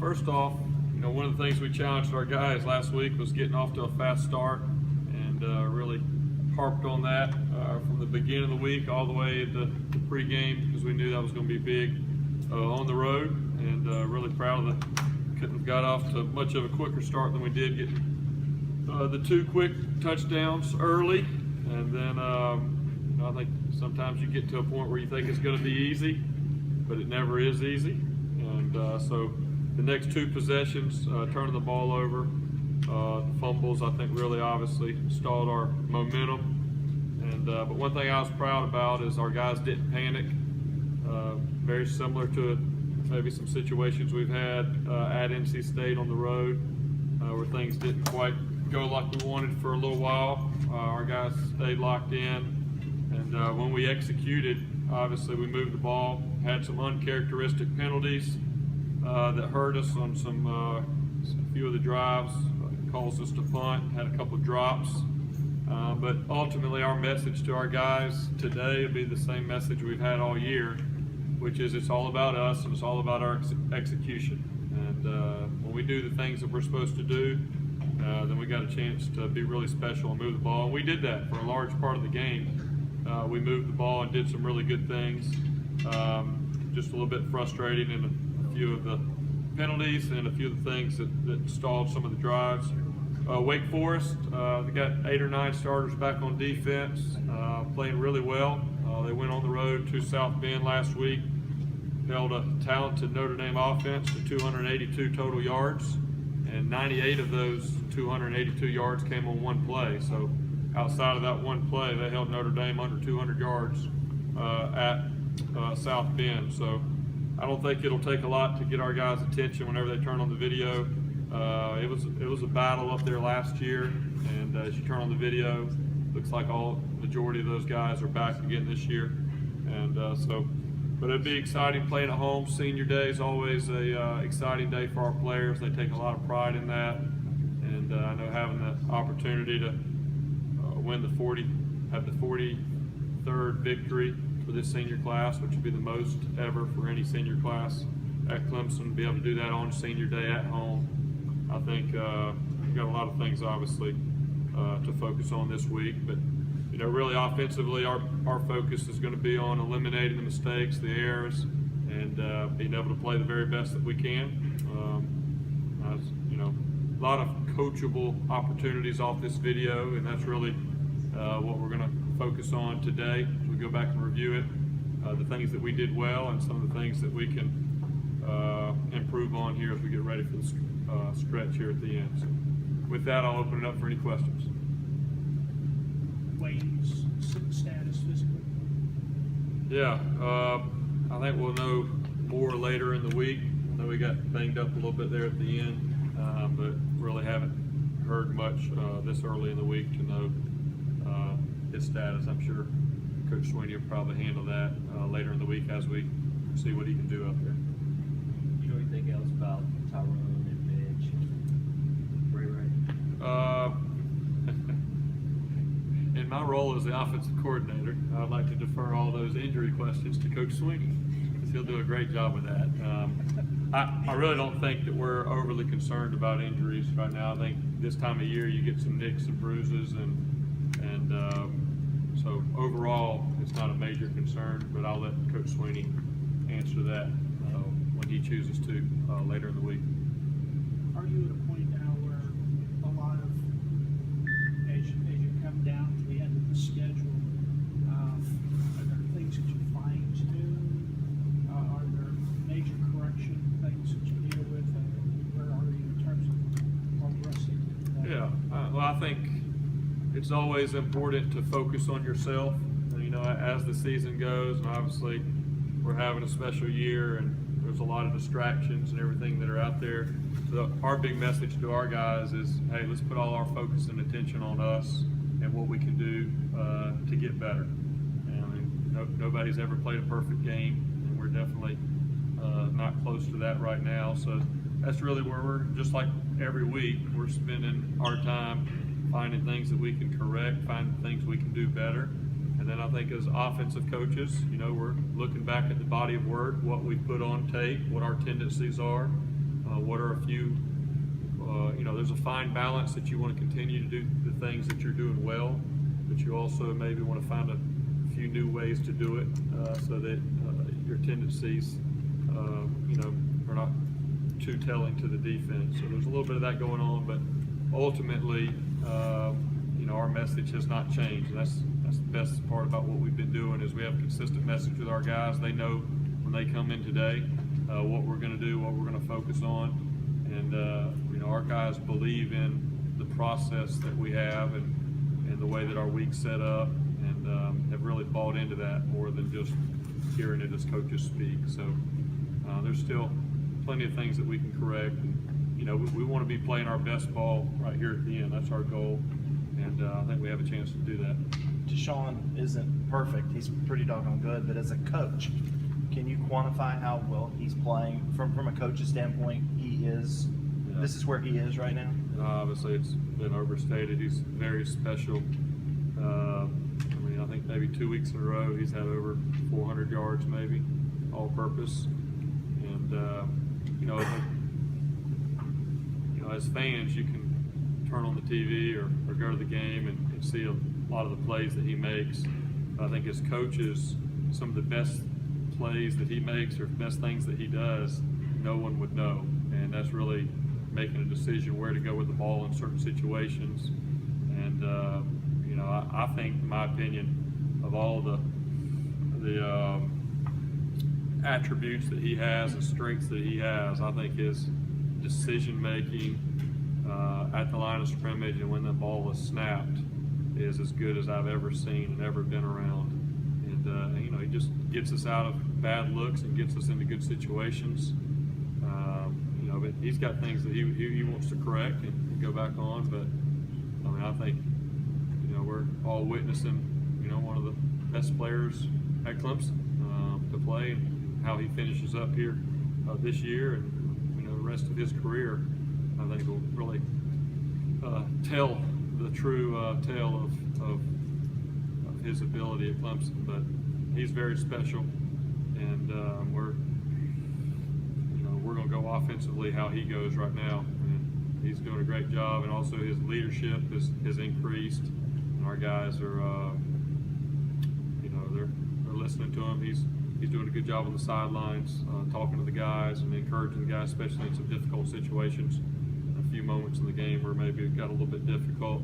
First off, one of the things we challenged our guys last week was getting off to a fast start, and really harped on that from the beginning of the week all the way to the pregame, because we knew that was going to be big on the road, and really proud of couldn't have got off to much of a quicker start than we did, getting the 2 quick touchdowns early. And then I think sometimes you get to a point where you think it's going to be easy, but it never is easy. And so the next 2 possessions, turning the ball over, fumbles, I think really obviously stalled our momentum. And but one thing I was proud about is our guys didn't panic. Very similar to maybe some situations we've had at NC State on the road, where things didn't quite go like we wanted for a little while. Our guys stayed locked in, and when we executed, obviously we moved the ball, had some uncharacteristic penalties that hurt us on a few of the drives, caused us to punt, had a couple of drops. But ultimately our message to our guys today will be the same message we've had all year, which is it's all about us and it's all about our execution. And when we do the things that we're supposed to do, then we got a chance to be really special and move the ball. And we did that for a large part of the game. We moved the ball and did some really good things. Just a little bit frustrating in a few of the penalties and a few of the things that stalled some of the drives. Wake Forest, they got 8 or 9 starters back on defense, playing really well. They went on the road to South Bend last week, held a talented Notre Dame offense to 282 total yards, and 98 of those 282 yards came on one play. So outside of that one play, they held Notre Dame under 200 yards at South Bend. So I don't think it'll take a lot to get our guys' attention whenever they turn on the video. It was a battle up there last year, and as you turn on the video, looks like majority of those guys are back again this year. And but it'd be exciting playing at home. Senior Day is always a exciting day for our players. They take a lot of pride in that, and I know having the opportunity to have the 43rd victory for this senior class, which would be the most ever for any senior class at Clemson, be able to do that on Senior Day at home. I think we've got a lot of things obviously to focus on this week, but really offensively, our focus is going to be on eliminating the mistakes, the errors, and being able to play the very best that we can. A lot of coachable opportunities off this video, and that's really what we're going to focus on today as we go back and review it. The things that we did well and some of the things that we can improve on here as we get ready for the stretch here at the end. So with that, I'll open it up for any questions. Wayne's status physically? Yeah, I think we'll know more later in the week. I know we got banged up a little bit there at the end, but really haven't heard much this early in the week to know his status. I'm sure Coach Sweeney will probably handle that later in the week as we see what he can do up there. You know anything else about Tyrone and Mitch and Ray Ray? In my role as the offensive coordinator, I'd like to defer all those injury questions to Coach Sweeney, because he'll do a great job with that. I really don't think that we're overly concerned about injuries right now. I think this time of year you get some nicks and bruises, and so overall it's not a major concern, but I'll let Coach Sweeney answer that when he chooses to later in the week. Are you at a point now where a lot of, as you come down to the end of the schedule, are there things that you fine tune? Are there major correction things that you deal with? Where are you in terms of progressing? Yeah, well, I think it's always important to focus on yourself. As the season goes, and obviously we're having a special year, and there's a lot of distractions and everything that are out there. So our big message to our guys is, hey, let's put all our focus and attention on us and what we can do to get better. And nobody's ever played a perfect game, and we're definitely not close to that right now. So that's really where we're, just like every week, we're spending our time finding things that we can correct, finding things we can do better. And then I think as offensive coaches, we're looking back at the body of work, what we've put on tape, what our tendencies are, what are a few, there's a fine balance that you want to continue to do the things that you're doing well, but you also maybe want to find a few new ways to do it so that your tendencies, are not too telling to the defense. So there's a little bit of that going on, but ultimately, our message has not changed. And that's the best part about what we've been doing is we have a consistent message with our guys. They know when they come in today what we're going to do, what we're going to focus on, and our guys believe in the process that we have and the way that our week's set up, and have really bought into that more than just hearing it as coaches speak. So there's still plenty of things that we can correct. And, we want to be playing our best ball right here at the end. That's our goal, and I think we have a chance to do that. Deshaun isn't perfect. He's pretty doggone good, but as a coach, can you quantify how well he's playing from a coach's standpoint? He is. Yeah. This is where he is right now. Obviously, it's been overstated. He's very special. I think maybe 2 weeks in a row he's had over 400 yards, maybe all-purpose. And as fans, you can turn on the TV or go to the game and see a lot of the plays that he makes. But I think as coaches, some of the best plays that he makes or best things that he does, no one would know. And that's really making a decision where to go with the ball in certain situations. And I think, in my opinion, of all the attributes that he has and strengths that he has, I think his decision making at the line of scrimmage and when the ball is snapped is as good as I've ever seen and ever been around. And he just gets us out of bad looks and gets us into good situations. But he's got things that he wants to correct and go back on. But I think we're all witnessing one of the best players at Clemson to play, and how he finishes up here this year and the rest of his career. I think will really tell the true tale of his ability at Clemson. But he's very special, and we're going to go offensively how he goes right now. And he's doing a great job, and also his leadership has increased, and our guys are they're listening to him. He's doing a good job on the sidelines, talking to the guys and encouraging the guys, especially in some difficult situations. A few moments in the game where maybe it got a little bit difficult.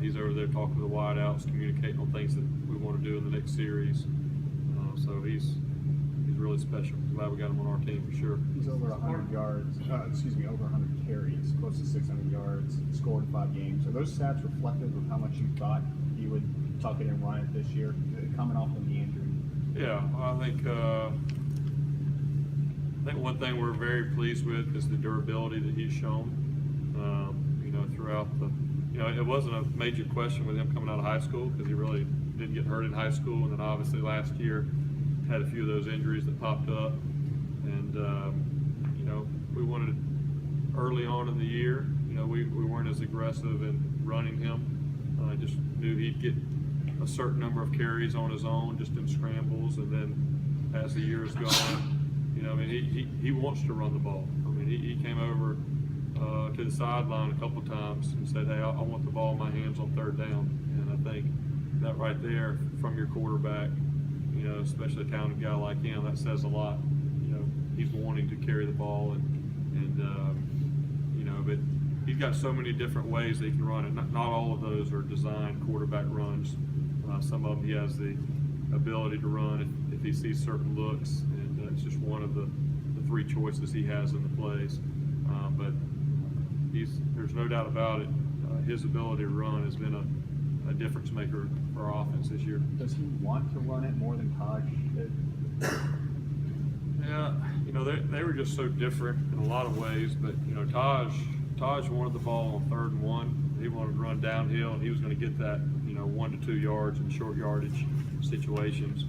He's over there talking to the wideouts, communicating on things that we want to do in the next series. So he's really special. Glad we got him on our team for sure. He's over 100 yards, over 100 carries, close to 600 yards, scored in 5 games. Are those stats reflective of how much you thought he would tuck it and run it this year, coming off of the injury? Yeah, I think one thing we're very pleased with is the durability that he's shown. Throughout it wasn't a major question with him coming out of high school because he really didn't get hurt in high school, and then obviously last year had a few of those injuries that popped up, and we wanted early on in the year, we weren't as aggressive in running him. I just knew he'd get a certain number of carries on his own, just in scrambles, and then as the years gone, he wants to run the ball. He came over to the sideline a couple times and said, "Hey, I want the ball in my hands on 3rd down." And I think that right there from your quarterback, especially a talented guy like him, that says a lot. He's wanting to carry the ball, and but he's got so many different ways that he can run it. Not all of those are designed quarterback runs. Some of them he has the ability to run if he sees certain looks, and it's just one of the 3 choices he has in the plays. But there's no doubt about it. His ability to run has been a difference maker for our offense this year. Does he want to run it more than Taj did? Yeah, they were just so different in a lot of ways. But Taj wanted the ball on 3rd and 1. He wanted to run downhill, and he was going to get that 1 to 2 yards in short yardage situations.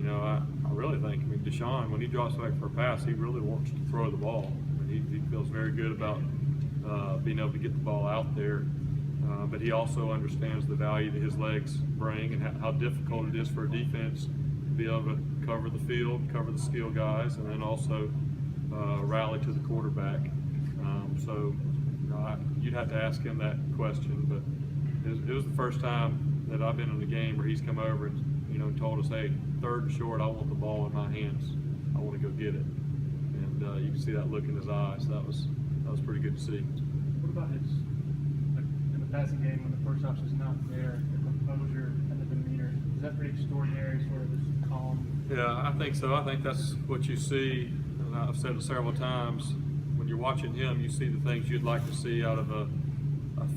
I really think Deshaun, when he drops back for a pass, he really wants to throw the ball. He feels very good about being able to get the ball out there. But he also understands the value that his legs bring and how difficult it is for a defense to be able to cover the field, cover the skill guys, and then also around rally to the quarterback. So you know, you'd have to ask him that question, but it was the first time that I've been in a game where he's come over and, you know, told us, hey, 3rd and short, I want the ball in my hands. I want to go get it. And you can see that look in his eyes. That was pretty good to see. What about his, like, in the passing game when the first option's not there, the composure and the demeanor? Is that pretty extraordinary, sort of this calm? Yeah, I think so. I think that's what you see, and I've said it several times. When you're watching him, you see the things you'd like to see out of a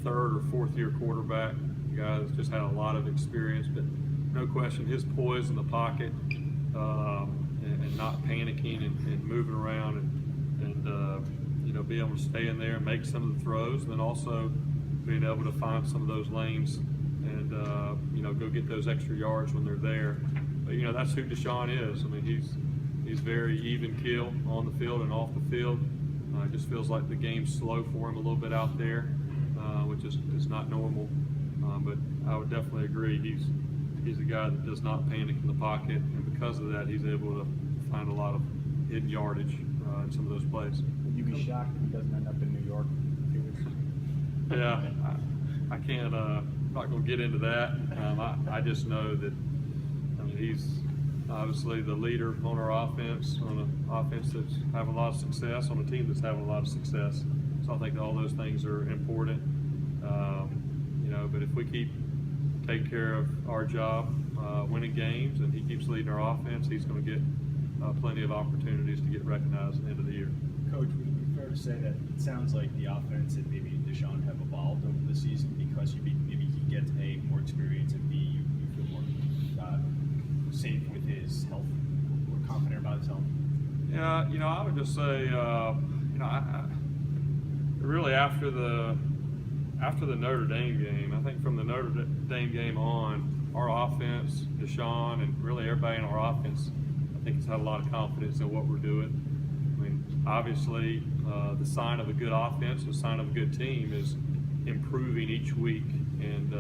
3rd or 4th year quarterback, a guy that's just had a lot of experience. But no question, his poise in the pocket and not panicking and moving around and you know, be able to stay in there and make some of the throws, and then also being able to find some of those lanes and you know, go get those extra yards when they're there. But you know, that's who Deshaun is. I mean, he's very even keel on the field and off the field. It just feels like the game's slow for him a little bit out there, which is not normal. But I would definitely agree. He's a guy that does not panic in the pocket, and because of that, he's able to find a lot of hidden yardage in some of those plays. Would you be shocked if he doesn't end up in New York in a few weeks? Yeah, I can't. I'm not going to get into that. I just know that, I mean, he's obviously the leader on our offense, on an offense that's having a lot of success, on a team that's having a lot of success. So I think all those things are important. You know, but if we keep taking care of our job, winning games, and he keeps leading our offense, he's going to get plenty of opportunities to get recognized at the end of the year. Coach, would it be fair to say that it sounds like the offense and maybe Deshaun have evolved over the season because maybe he gets A, more experience, and B, you feel more safe with his health, more confident about his health? Yeah, you know, I would just say, you know, I really after the Notre Dame game, I think from the Notre Dame game on, our offense, Deshaun, and really everybody in our offense, I think has had a lot of confidence in what we're doing. I mean, obviously, the sign of a good offense, the sign of a good team is improving each week. And,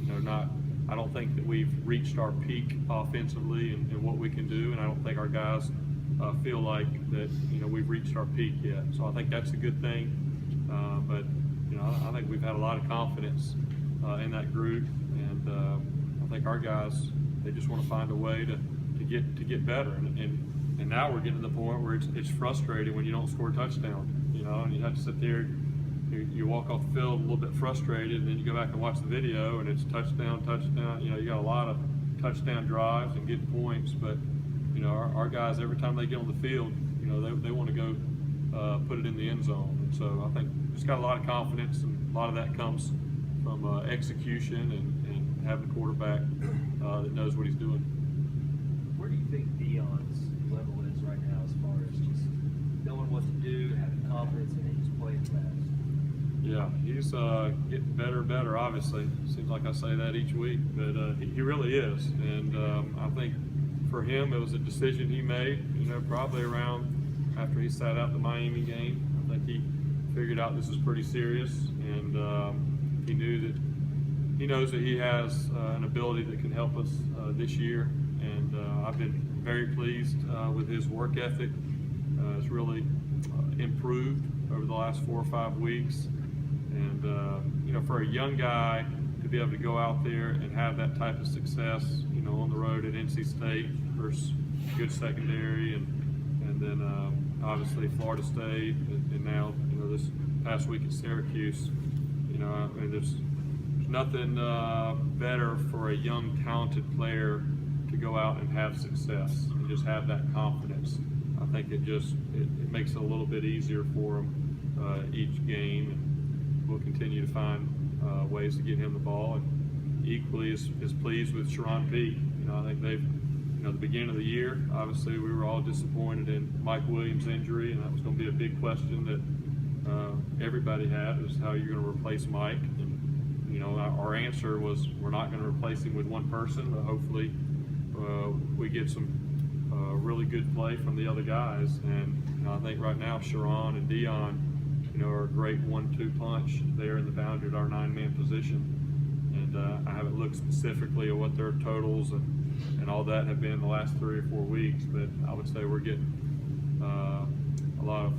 you know, I don't think that we've reached our peak offensively and what we can do. And I don't think our guys feel like that, you know, we've reached our peak yet. So I think that's a good thing. But, you know, I think we've had a lot of confidence in that group. And I think our guys, they just want to find a way to get better. And now we're getting to the point where it's frustrating when you don't score a touchdown, you know, and you have to sit there, you walk off the field a little bit frustrated, and then you go back and watch the video, and it's touchdown, you know, you got a lot of touchdown drives and getting points, but, you know, our guys, every time they get on the field, you know, they want to go put it in the end zone. And so I think just got a lot of confidence, and a lot of that comes from execution and having a quarterback that knows what he's doing. Where do you think Deion's level is right now as far as just knowing what to do, having confidence, and just playing fast? Yeah, he's getting better and better, obviously. Seems like I say that each week, but he really is. And I think for him, it was a decision he made, you know, probably around after he sat out the Miami game. I think he figured out this is pretty serious, and he knows that he has an ability that can help us this year. And I've been very pleased with his work ethic. It's really improved over the last 4 or 5 weeks. And, you know, for a young guy to be able to go out there and have that type of success, you know, on the road at NC State versus good secondary, and then obviously Florida State, and now, you know, this past week at Syracuse, you know, I mean, there's nothing better for a young, talented player to go out and have success and just have that confidence. I think it makes it a little bit easier for him each game, and we'll continue to find ways to get him the ball. And equally as pleased with Sharon P. You know, I think they've, you know, the beginning of the year, obviously we were all disappointed in Mike Williams' injury, and that was going to be a big question that everybody had, is how you're going to replace Mike. And, you know, our answer was we're not going to replace him with one person, but hopefully we get some really good play from the other guys. And, you know, I think right now Sharon and Deion, you know, are a great 1-2 punch there in the boundary at our 9-man position. And I haven't looked specifically at what their totals and all that have been the last 3 or 4 weeks, but I would say we're getting a lot of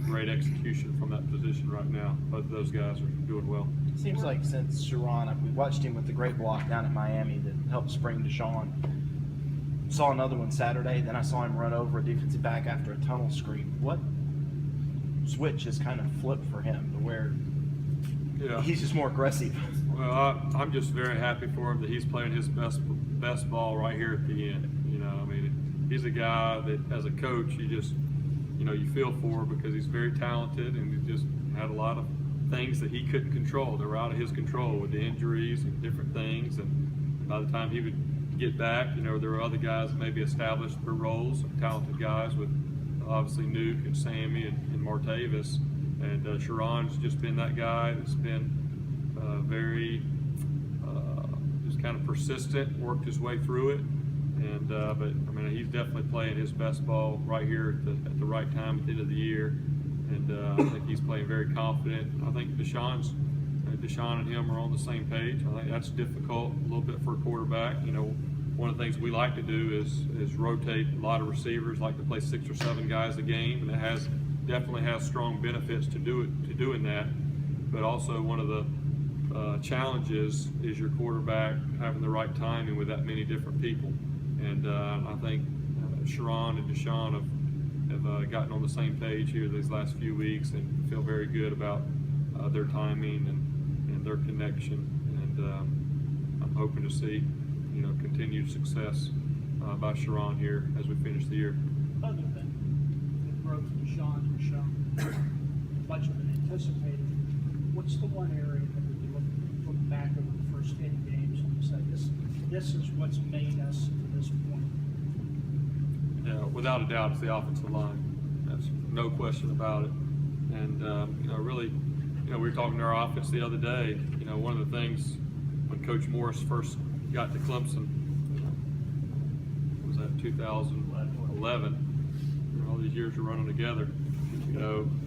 great execution from that position right now. Both of those guys are doing well. Seems like since Sharon, we watched him with the great block down at Miami that helped spring Deshaun. Saw another one Saturday, then I saw him run over a defensive back after a tunnel screen. What switch has kind of flipped for him to where Yeah. he's just more aggressive? Well, I'm just very happy for him that he's playing his best ball right here at the end. You know, I mean, he's a guy that, as a coach, you feel for because he's very talented and he just had a lot of things that he couldn't control. They were out of his control with the injuries and different things. And by the time he would get back, there were other guys that maybe established their roles, some talented guys with obviously Nuke and Sammy and Martavis. And Sharon's just been that guy that's been very just kind of persistent, worked his way through it. And but I mean, he's definitely playing his best ball right here at the right time at the end of the year. And I think he's playing very confident. I think Deshaun and him are on the same page. I think that's difficult a little bit for a quarterback. One of the things we like to do is rotate a lot of receivers, like to play 6 or 7 guys a game, and it definitely has strong benefits to doing that. But also one of the challenges is your quarterback having the right timing with that many different people. And I think Sharon and Deshaun have gotten on the same page here these last few weeks and feel very good about their timing and their connection. And I'm hoping to see continued success by Sharon here as we finish the year. Other than the growth of Deshaun much of it anticipated, what's the one area that we look back over the first 10 games and say this is what's made us to this point? Yeah, without a doubt, it's the offensive line. That's no question about it. And really, we were talking to our offense the other day. One of the things when Coach Morris first got to Clemson, was that 2011? All these years are running together.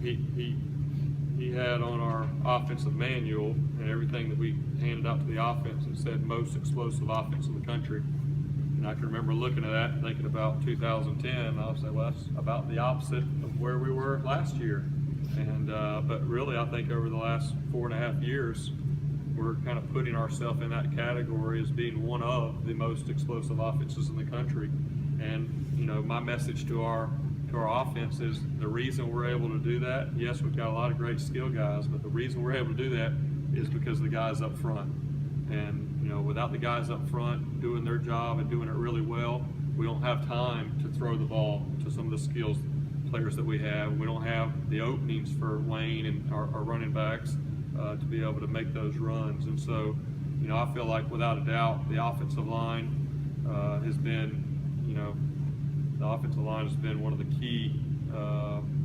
He had on our offensive manual and everything that we handed out to the offense, it said most explosive offense in the country. And I can remember looking at that and thinking about 2010. I was like, well, that's about the opposite of where we were last year. And but really, I think over the last 4.5 years, we're kind of putting ourselves in that category as being one of the most explosive offenses in the country. And my message to our offense is the reason we're able to do that. Yes, we've got a lot of great skill guys, but the reason we're able to do that is because of the guys up front. And without the guys up front doing their job and doing it really well, we don't have time to throw the ball to some of the skills players that we have. We don't have the openings for Wayne and our running backs to be able to make those runs. And so, I feel like without a doubt, the offensive line has been, the offensive line has been one of the key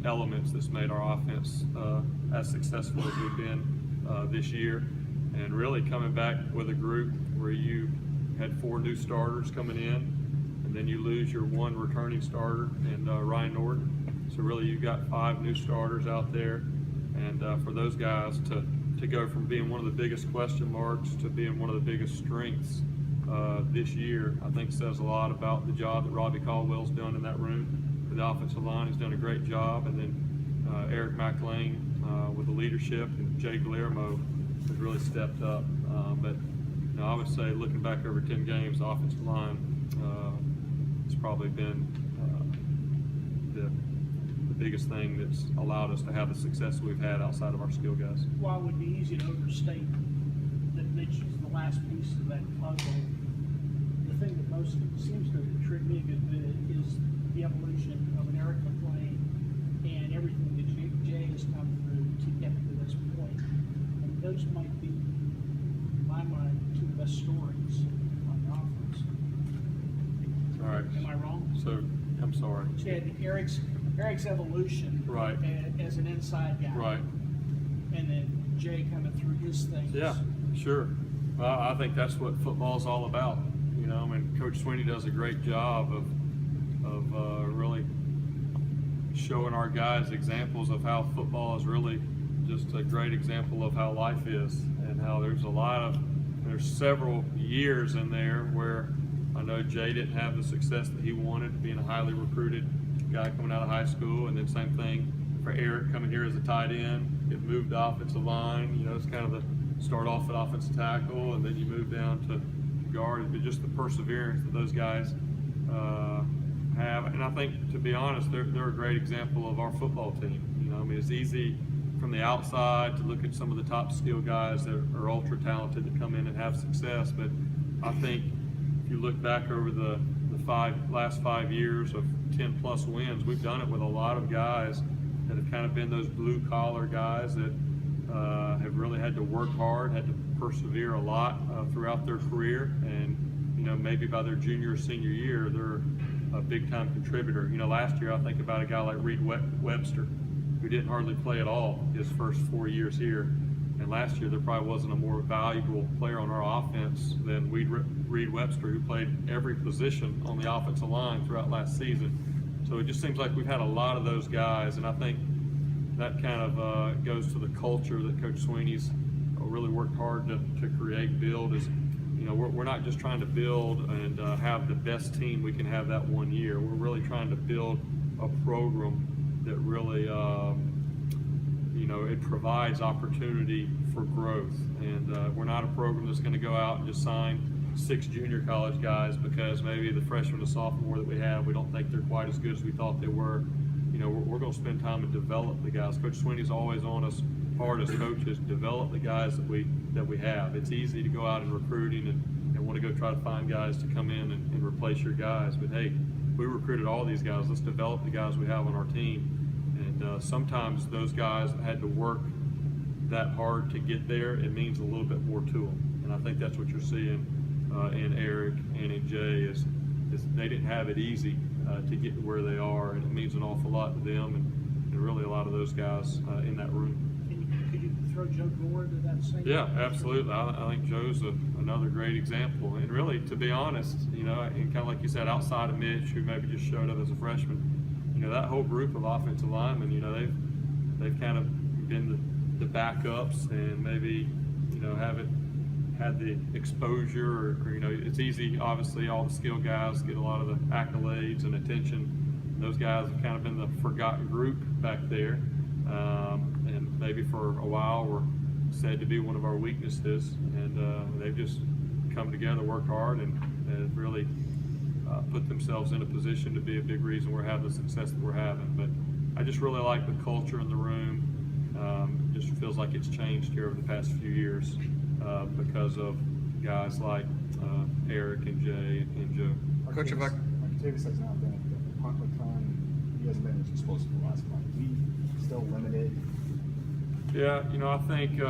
elements that's made our offense as successful as we've been this year. And really coming back with a group where you had 4 new starters coming in, and then you lose your 1 returning starter and Ryan Norton. So really you've got 5 new starters out there. And for those guys to go from being one of the biggest question marks to being one of the biggest strengths this year, I think says a lot about the job that Robbie Caldwell's done in that room. For the offensive line, he's done a great job. And then Eric McLean with the leadership, and Jay Guillermo has really stepped up. But I would say looking back over 10 games, the offensive line has probably been the biggest thing that's allowed us to have the success we've had outside of our skill guys. While it would be easy to overstate that Mitch is the last piece of that puzzle, the thing that most seems to intrigue me a good bit is the evolution of an Eric McLean and everything that Jay has come through to get to this point. And those might be, in my mind, 2 best stories on the offense. All right. Am I wrong? So, I'm sorry. So you had Eric's evolution Right. as an inside guy. Right. And then Jay coming through his things. Yeah, sure. Well, I think that's what football's all about. Coach Sweeney does a great job of really showing our guys examples of how football is really just a great example of how life is, and how there's several years in there where I know Jay didn't have the success that he wanted, being a highly recruited guy coming out of high school, and then same thing for Eric coming here as a tight end, get moved to offensive line. You know, it's kind of the start off at offensive tackle, and then you move down to guard. But just the perseverance that those guys have, and I think, to be honest, they're a great example of our football team. You know, I mean, it's easy from the outside to look at some of the top skill guys that are ultra talented that come in and have success, but I think if you look back over the last 5 years of 10 plus wins, we've done it with a lot of guys that have kind of been those blue collar guys that have really had to work hard, had to persevere a lot throughout their career, and you know, maybe by their junior or senior year, they're a big time contributor. You know, last year I think about a guy like Reed Webster, who didn't hardly play at all his first 4 years here. And last year there probably wasn't a more valuable player on our offense than Reed Webster, who played every position on the offensive line throughout last season. So it just seems like we've had a lot of those guys, and I think that kind of goes to the culture that Coach Sweeney's really worked hard to create, build. Is, you know, we're not just trying to build and have the best team we can have that 1 year. We're really trying to build a program that really, you know, it provides opportunity for growth. And we're not a program that's going to go out and just sign 6 junior college guys because maybe the freshman and sophomore that we have, we don't think they're quite as good as we thought they were. You know, we're going to spend time and develop the guys. Coach Sweeney's always on us hard as coaches, develop the guys that we have. It's easy to go out and recruiting and want to go try to find guys to come in and replace your guys. But hey, we recruited all these guys. Let's develop the guys we have on our team. And sometimes those guys had to work that hard to get there. It means a little bit more to them. And I think that's what you're seeing in Eric and in Jay is they didn't have it easy to get to where they are, and it means an awful lot to them and really a lot of those guys in that room. Could you throw Joe Gore into that same? Yeah, absolutely. I think Joe's another great example. And really, to be honest, you know, and kind of like you said, outside of Mitch, who maybe just showed up as a freshman, you know, that whole group of offensive linemen, you know, they've kind of been the backups and maybe, you know, haven't had the exposure or, you know, it's easy, obviously, all the skill guys get a lot of the accolades and attention. And those guys have kind of been the forgotten group back there. And maybe for a while were said to be one of our weaknesses, and they've just come together, worked hard, and really put themselves in a position to be a big reason we're having the success that we're having. But I just really like the culture in the room. Just feels like it's changed here over the past few years because of guys like Eric and Jay and Joe. Coach, if I Davis has not been at the punt return. He hasn't been as explosive the last month. We still limited. Yeah, you know, I think, you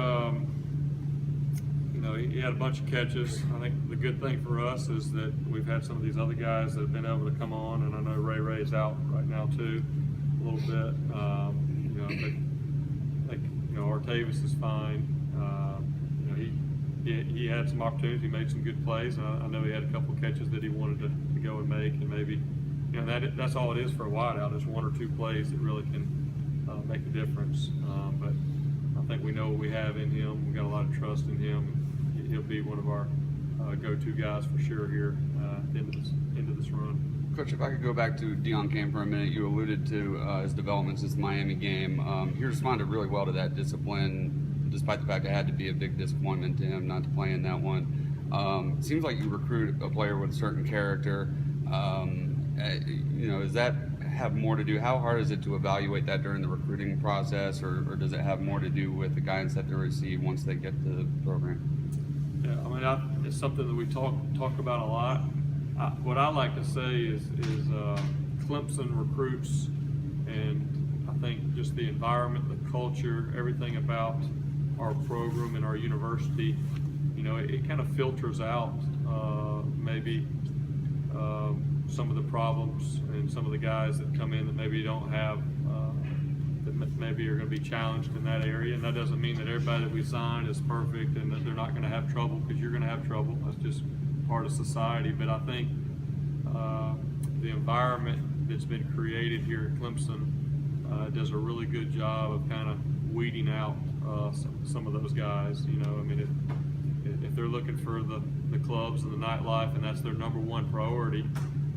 know, he had a bunch of catches. I think the good thing for us is that we've had some of these other guys that have been able to come on, and I know Ray's out right now too, a little bit. You know, but like, you know, Artavis is fine. You know, he had some opportunities. He made some good plays. I know he had a couple of catches that he wanted to go and make, and maybe, you know, that's all it is for a wideout. Is 1 or 2 plays that really can make a difference. But I think we know what we have in him. We got a lot of trust in him. He'll be one of our go-to guys for sure here at the end of this run. Coach, if I could go back to Deion Cam for a minute, you alluded to his development since the Miami game. He responded really well to that discipline, despite the fact it had to be a big disappointment to him not to play in that one. It seems like you recruit a player with a certain character. You know, does that have more to do? How hard is it to evaluate that during the recruiting process, or does it have more to do with the guidance that they receive once they get to the program? Yeah, I mean, it's something that we talk about a lot. What I like to say is Clemson recruits, and I think just the environment, the culture, everything about our program and our university, you know, it kind of filters out maybe some of the problems and some of the guys that come in that maybe don't have, that maybe are going to be challenged in that area. And that doesn't mean that everybody that we sign is perfect and that they're not going to have trouble, because you're going to have trouble. That's just part of society. But I think the environment that's been created here at Clemson does a really good job of kind of weeding out some of those guys. You know, I mean, if they're looking for the clubs and the nightlife and that's their number one priority,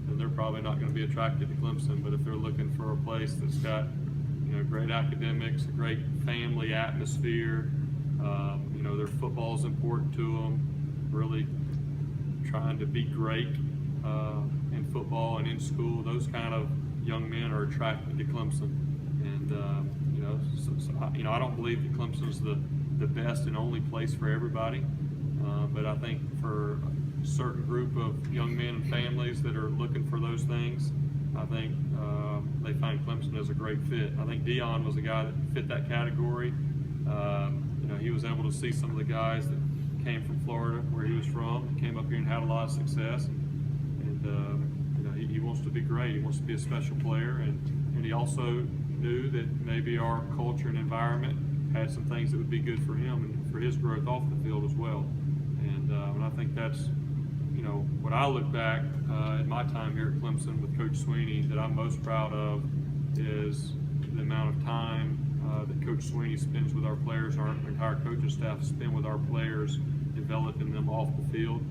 then they're probably not going to be attracted to Clemson. But if they're looking for a place that's got, you know, great academics, a great family atmosphere. Their football is important to them. Really trying to be great in football and in school. Those kind of young men are attracted to Clemson, and I don't believe that Clemson's the best and only place for everybody, but I think for a certain group of young men and families that are looking for those things, I think they find Clemson as a great fit. I think Dion was a guy that fit that category. He was able to see some of the guys that came from Florida, where he was from, came up here and had a lot of success. And he wants to be great. He wants to be a special player, and he also knew that maybe our culture and environment had some things that would be good for him and for his growth off the field as well. And I think that's what I look back at my time here at Clemson with Coach Sweeney that I'm most proud of is the amount of time that Coach Sweeney spends with our players, our entire coaching staff spend with our players, developing them off the field.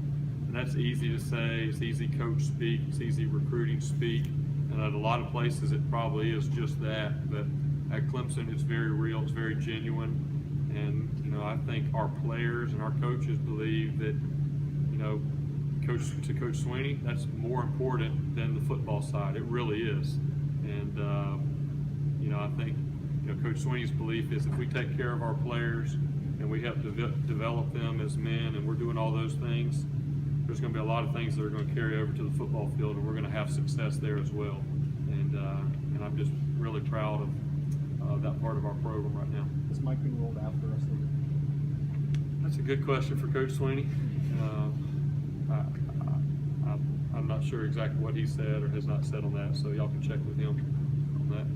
And that's easy to say, it's easy coach speak, it's easy recruiting speak, and at a lot of places it probably is just that, but at Clemson it's very real, it's very genuine, and I think our players and our coaches believe that Coach Sweeney, that's more important than the football side. It really is. And I think Coach Sweeney's belief is if we take care of our players and we help develop them as men, and we're doing all those things, there's going to be a lot of things that are going to carry over to the football field, and we're going to have success there as well. And I'm just really proud of that part of our program right now. Is Mike being rolled out for the rest of the year? That's a good question for Coach Sweeney. I'm not sure exactly what he said or has not said on that, so y'all can check with him on that.